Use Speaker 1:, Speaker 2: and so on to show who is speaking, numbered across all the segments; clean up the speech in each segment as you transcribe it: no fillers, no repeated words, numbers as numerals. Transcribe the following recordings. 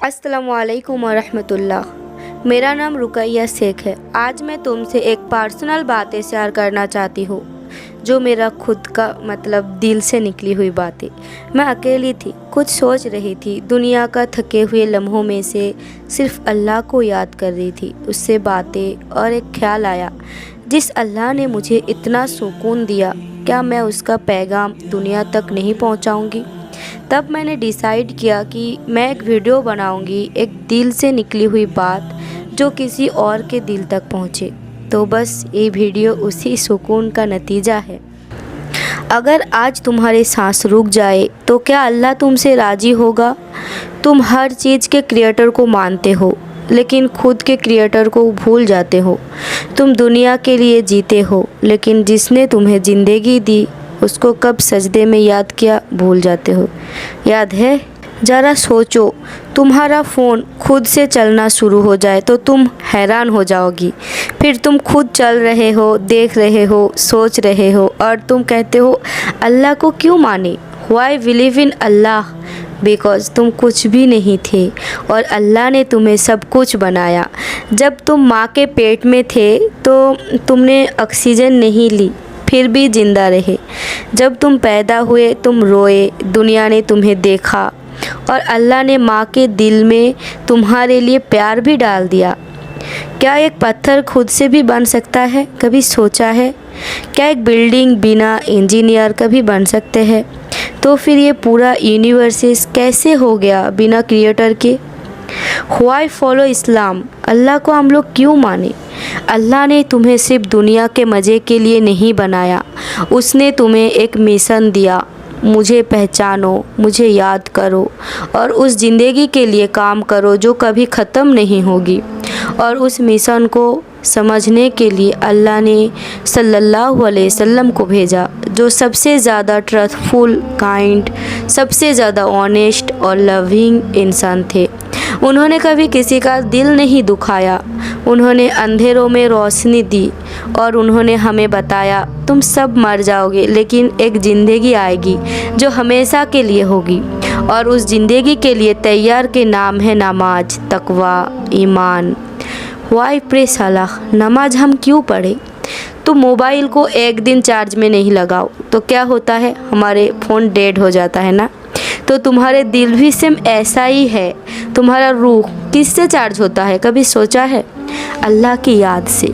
Speaker 1: अस्सलामुअलैकुम वरहमतुल्लाह। मेरा नाम रुकैया शेख है। आज मैं तुमसे एक पर्सनल बातें शेयर करना चाहती हूँ जो मेरा खुद का दिल से निकली हुई बातें। मैं अकेली थी, कुछ सोच रही थी, दुनिया का थके हुए लम्हों में से सिर्फ अल्लाह को याद कर रही थी। उससे बातें और एक ख्याल आया, जिस अल्लाह ने मुझे इतना सुकून दिया, क्या मैं उसका पैगाम दुनिया तक नहीं पहुँचाऊँगी? तब मैंने डिसाइड किया कि मैं एक वीडियो बनाऊंगी, एक दिल से निकली हुई बात जो किसी और के दिल तक पहुंचे। तो बस ये वीडियो उसी सुकून का नतीजा है। अगर आज तुम्हारे सांस रुक जाए तो क्या अल्लाह तुमसे राज़ी होगा? तुम हर चीज़ के क्रिएटर को मानते हो, लेकिन खुद के क्रिएटर को भूल जाते हो। तुम दुनिया के लिए जीते हो, लेकिन जिसने तुम्हें ज़िंदगी दी उसको कब सजदे में याद किया भूल जाते हो। याद है? ज़रा सोचो, तुम्हारा फ़ोन खुद से चलना शुरू हो जाए तो तुम हैरान हो जाओगी। फिर तुम खुद चल रहे हो, देख रहे हो, सोच रहे हो और तुम कहते हो अल्लाह को क्यों माने? Why believe in Allah? Because तुम कुछ भी नहीं थे और अल्लाह ने तुम्हें सब कुछ बनाया। जब तुम माँ के पेट में थे तो तुमने ऑक्सीजन नहीं ली, फिर भी ज़िंदा रहे। जब तुम पैदा हुए तुम रोए, दुनिया ने तुम्हें देखा और अल्लाह ने माँ के दिल में तुम्हारे लिए प्यार भी डाल दिया। क्या एक पत्थर खुद से भी बन सकता है? कभी सोचा है? क्या एक बिल्डिंग बिना इंजीनियर कभी बन सकते हैं? तो फिर ये पूरा यूनिवर्स कैसे हो गया बिना क्रिएटर के? व्हाई फॉलो इस्लाम? अल्लाह को हम लोग क्यों माने? अल्लाह ने तुम्हें सिर्फ दुनिया के मज़े के लिए नहीं बनाया, उसने तुम्हें एक मिशन दिया। मुझे पहचानो, मुझे याद करो और उस ज़िंदगी के लिए काम करो जो कभी ख़त्म नहीं होगी। और उस मिशन को समझने के लिए अल्लाह ने सल्लल्लाहु अलैहि वसल्लम को भेजा, जो सबसे ज़्यादा ट्रस्टफुल, काइंड, सबसे ज़्यादा ऑनेस्ट और लविंग इंसान थे। उन्होंने कभी किसी का दिल नहीं दुखाया, उन्होंने अंधेरों में रोशनी दी और उन्होंने हमें बताया तुम सब मर जाओगे, लेकिन एक ज़िंदगी आएगी जो हमेशा के लिए होगी। और उस ज़िंदगी के लिए तैयार के नाम है नमाज, तकवा, ईमान। वाई प्रे सलाह? नमाज हम क्यों पढ़े? तो मोबाइल को एक दिन चार्ज में नहीं लगाओ तो क्या होता है? हमारे फ़ोन डेड हो जाता है ना। तो तुम्हारे दिल भी सेम ऐसा ही है। तुम्हारा रूह किससे चार्ज होता है? कभी सोचा है? अल्लाह की याद से।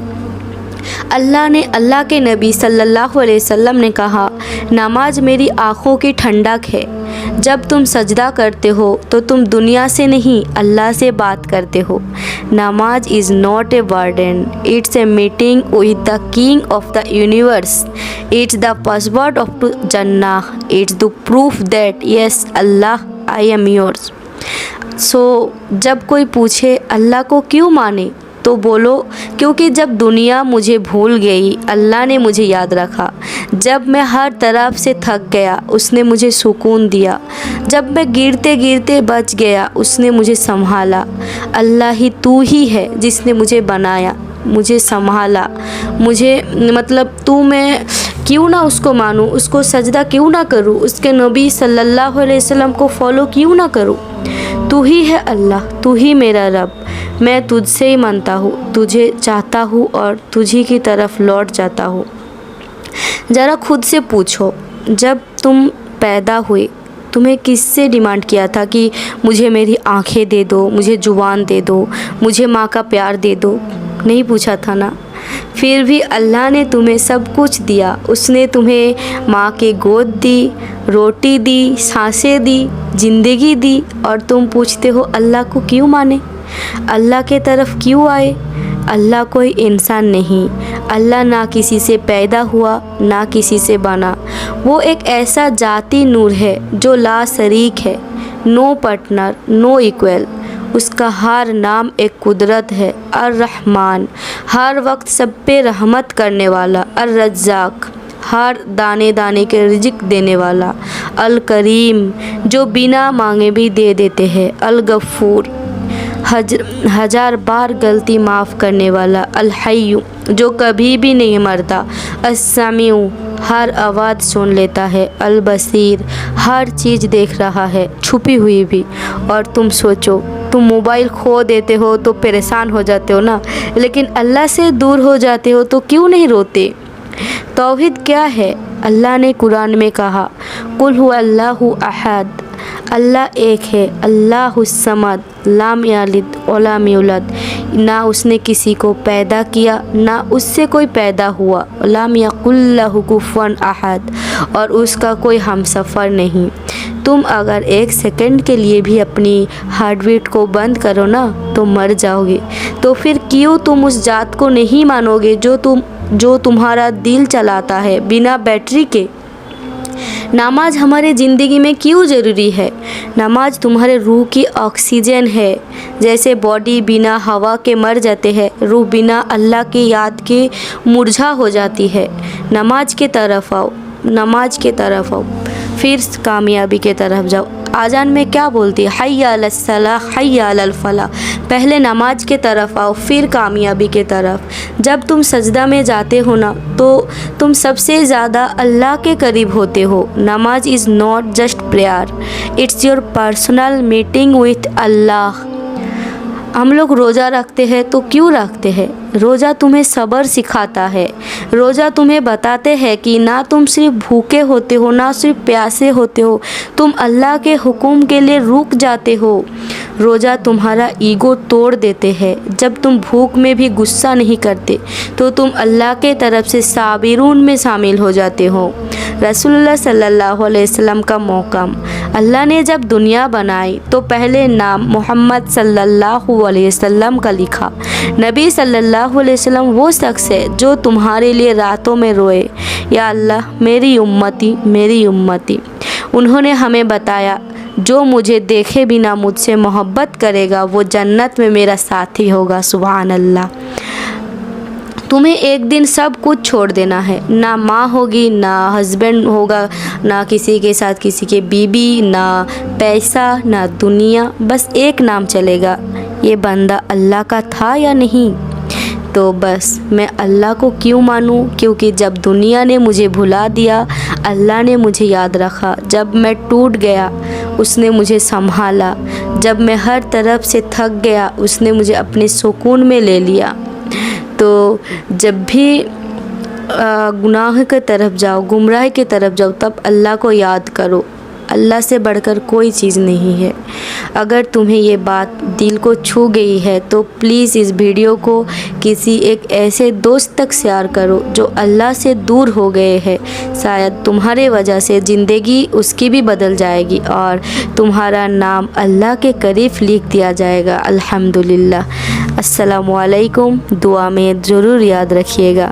Speaker 1: अल्लाह के नबी सल्लल्लाहु अलैहि वसल्लम ने कहा, नमाज मेरी आँखों की ठंडक है। जब तुम सजदा करते हो तो तुम दुनिया से नहीं अल्लाह से बात करते हो। Namaz is not a burden, it's a meeting with the king of the universe. It's the password of to Jannah. It's the proof that yes Allah I am yours. So जब कोई पूछे अल्लाह को क्यों माने, तो बोलो क्योंकि जब दुनिया मुझे भूल गई अल्लाह ने मुझे याद रखा। जब मैं हर तरफ से थक गया उसने मुझे सुकून दिया। जब मैं गिरते गिरते बच गया उसने मुझे संभाला। अल्लाह ही तू ही है जिसने मुझे बनाया, मुझे संभाला, मुझे तू मैं क्यों ना उसको मानूं, उसको सजदा क्यों ना करूं, उसके नबी सल्लल्लाहु अलैहि वसल्लम को फॉलो क्यों ना करूं? तू ही है अल्लाह, तू ही मेरा रब। मैं तुझसे ही मानता हूँ, तुझे चाहता हूँ और तुझी की तरफ लौट जाता हूँ। ज़रा खुद से पूछो, जब तुम पैदा हुए तुम्हें किससे डिमांड किया था कि मुझे मेरी आँखें दे दो, मुझे जुबान दे दो, मुझे माँ का प्यार दे दो? नहीं पूछा था ना। फिर भी अल्लाह ने तुम्हें सब कुछ दिया। उसने तुम्हें माँ की गोद दी, रोटी दी, सांसें दी, ज़िंदगी दी और तुम पूछते हो अल्लाह को क्यों माने, अल्लाह के तरफ क्यों आए? अल्लाह कोई इंसान नहीं। अल्लाह ना किसी से पैदा हुआ ना किसी से बना। वो एक ऐसा जाती नूर है जो ला शरीक है, नो पार्टनर, नो इक्वल। उसका हर नाम एक कुदरत है, अर रहमान, हर वक्त सब पे रहमत करने वाला, अर रज़्ज़ाक़, हर दाने दाने के रिज़्क़ देने वाला, अल करीम, जो बिना मांगे भी दे देते हैं, अल गफ़ूर, हजार बार गलती माफ़ करने वाला, अल हय्यु, जो कभी भी नहीं मरता, अस्समीउ, हर आवाज़ सुन लेता है, अल बसीर, हर चीज़ देख रहा है, छुपी हुई भी। और तुम सोचो तुम मोबाइल खो देते हो तो परेशान हो जाते हो ना, लेकिन अल्लाह से दूर हो जाते हो तो क्यों नहीं रोते। तौहीद क्या है? अल्लाह ने कुरान में कहा, कुल हु अल्लाहु अहद, अल्लाह एक है, अल्लाहुस्समद, लाम यालिद वलाम यूलद, ना उसने किसी को पैदा किया ना उससे कोई पैदा हुआ, लाम यकुल लहु कुफुवन अहद, और उसका कोई हमसफ़र नहीं। तुम अगर एक सेकंड के लिए भी अपनी हार्ट बीट को बंद करो ना तो मर जाओगे। तो फिर क्यों तुम उस जात को नहीं मानोगे जो तुम्हारा दिल चलाता है बिना बैटरी के। नमाज हमारे ज़िंदगी में क्यों ज़रूरी है? नमाज तुम्हारे रूह की ऑक्सीजन है। जैसे बॉडी बिना हवा के मर जाते हैं, रूह बिना अल्लाह की याद के मुरझा हो जाती है। नमाज के तरफ आओ, नमाज के तरफ आओ, फिर कामयाबी के तरफ जाओ। आज़ान में क्या बोलती है? हय्या अलस सलाह हय्या अलल फलाह। पहले नमाज के तरफ आओ फिर कामयाबी के तरफ। जब तुम सजदा में जाते हो ना तो तुम सबसे ज़्यादा अल्लाह के करीब होते हो। Namaz is not just prayer, it's your personal meeting with Allah. हम लोग रोज़ा रखते हैं तो क्यों रखते हैं? रोज़ा तुम्हें सब्र सिखाता है। रोज़ा तुम्हें बताते हैं कि ना तुम सिर्फ भूखे होते हो ना सिर्फ प्यासे होते हो, तुम अल्लाह के हुक्म के लिए रुक जाते हो। रोज़ा तुम्हारा ईगो तोड़ देते हैं। जब तुम भूख में भी गुस्सा नहीं करते तो तुम अल्लाह के तरफ से साबिरून में शामिल हो जाते हो। रसूलुल्लाह सल्लल्लाहु अलैहि वसल्लम का मौक़म, अल्लाह ने जब दुनिया बनाई तो पहले नाम मोहम्मद सल्लल्लाहु अलैहि वसल्लम का लिखा। नबी सल्लल्लाहु अलैहि वसल्लम वो शख्स है जो तुम्हारे लिए रातों में रोए, या अल्लाह मेरी उम्मती मेरी उम्मती। उन्होंने हमें बताया, जो मुझे देखे बिना मुझसे मोहब्बत करेगा वो जन्नत में मेरा साथी होगा। सुभान अल्लाह। तुम्हें एक दिन सब कुछ छोड़ देना है। ना माँ होगी, ना हस्बैंड होगा, ना किसी के साथ किसी के बीबी, ना पैसा, ना दुनिया, बस एक नाम चलेगा, ये बंदा अल्लाह का था या नहीं। तो बस मैं अल्लाह को क्यों मानूं? क्योंकि जब दुनिया ने मुझे भुला दिया अल्लाह ने मुझे याद रखा। जब मैं टूट गया उसने मुझे संभाला। जब मैं हर तरफ से थक गया उसने मुझे अपने सुकून में ले लिया। तो जब भी गुनाह की तरफ जाओ, गुमराह की तरफ जाओ, तब अल्लाह को याद करो। अल्लाह से बढ़कर कोई चीज़ नहीं है। अगर तुम्हें ये बात दिल को छू गई है तो प्लीज़ इस वीडियो को किसी एक ऐसे दोस्त तक शेयर करो जो अल्लाह से दूर हो गए हैं। शायद तुम्हारे वजह से ज़िंदगी उसकी भी बदल जाएगी और तुम्हारा नाम अल्लाह के करीब लिख दिया जाएगा। अल्हम्दुलिल्लाह। अस्सलामु अलैकुम। दुआ में ज़रूर याद रखिएगा।